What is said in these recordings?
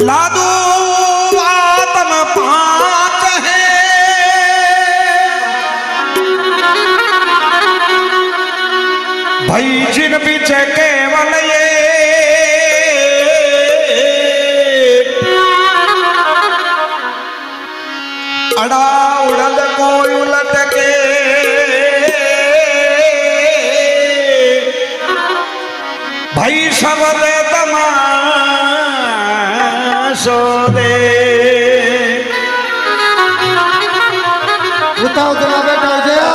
लादू आत्म पांच है भाई जिन पीछे केवल ये अड़ा उड़द कोई उलट के भाई शब्द तमाशो दे उताव तुला बेटा जया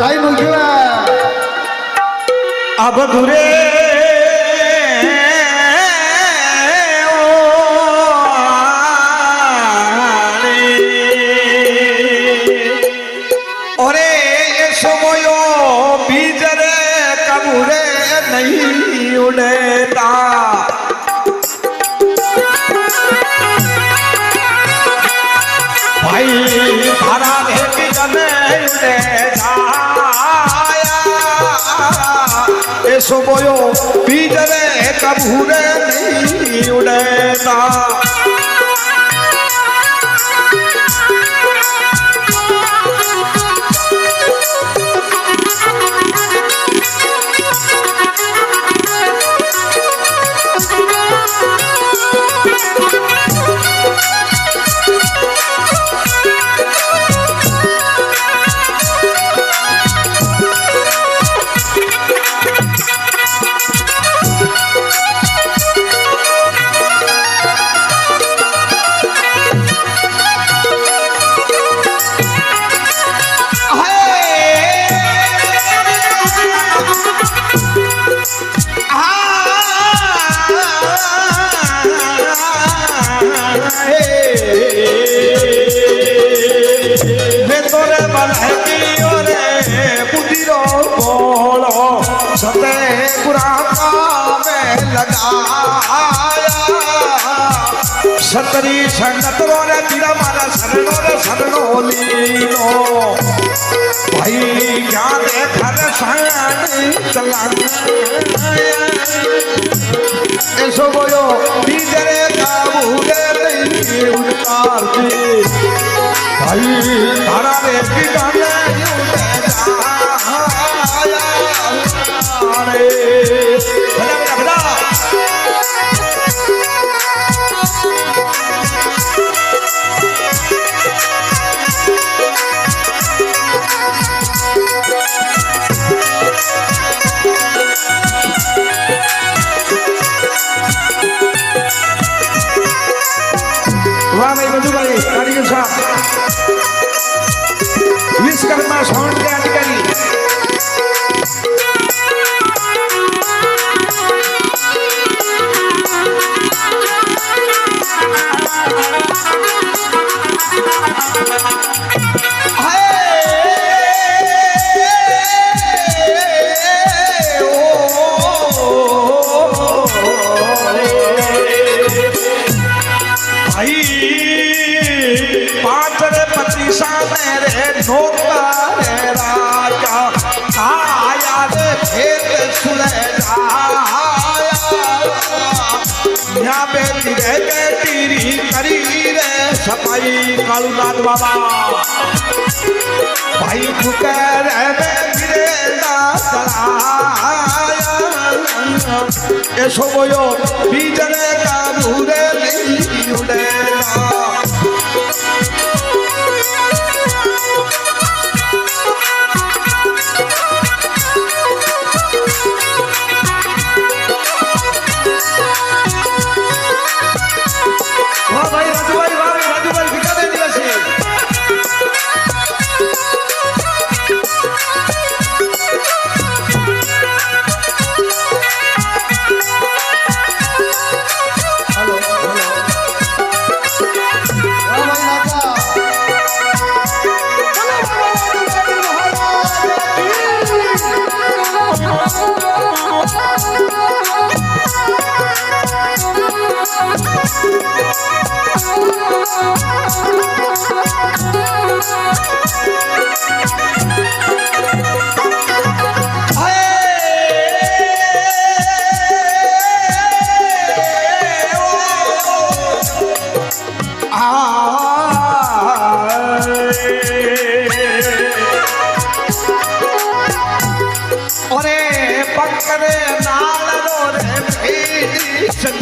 काही मुलगी अब दुरे ओरे समयो बीजरे कबूरे नहीं उड़ेता भाई धारा भेटी जने उड़े ए समयो बीजरे कबूरे नहीं उड़ेता सते पुराना में लगाया सतरी संगत रे पीड़ा मारा शरणो लीलो भाई क्या देखा रे सान चला ऐसो बोलो बीजरे काबूले नहीं उतार दी भाई धारा रे की गाने वाह भाई बंधु भाई कारीगर साहब विश्वकर्मा साउंड के अधिकारी मेरे नौकर राजा आया रे खेत सुले जाया बेटी रे बेटी करी रे सफाई कालूनाथ बाबा भाई फुकर रे ये समयो बीजरे का भूरे नहीं उड़ेगा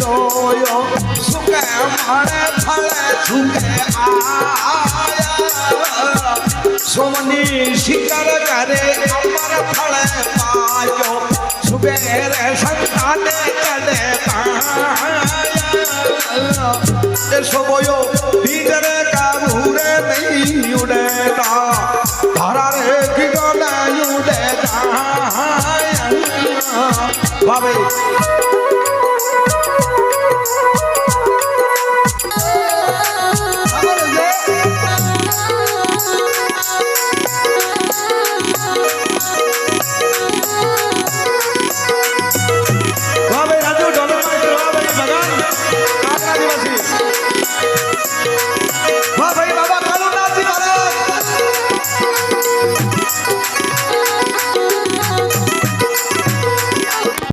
જોયો સુકે માણે ફળે ઝુકે આયા સોમની શિકર કરે અમર ફળે પાયો સુબેરે સંતાને કડે પાયા એ સોયો બીજરે કાબૂરે નહીં ઉડેતા ધારા રે કિગને ઉડેતા ભાવે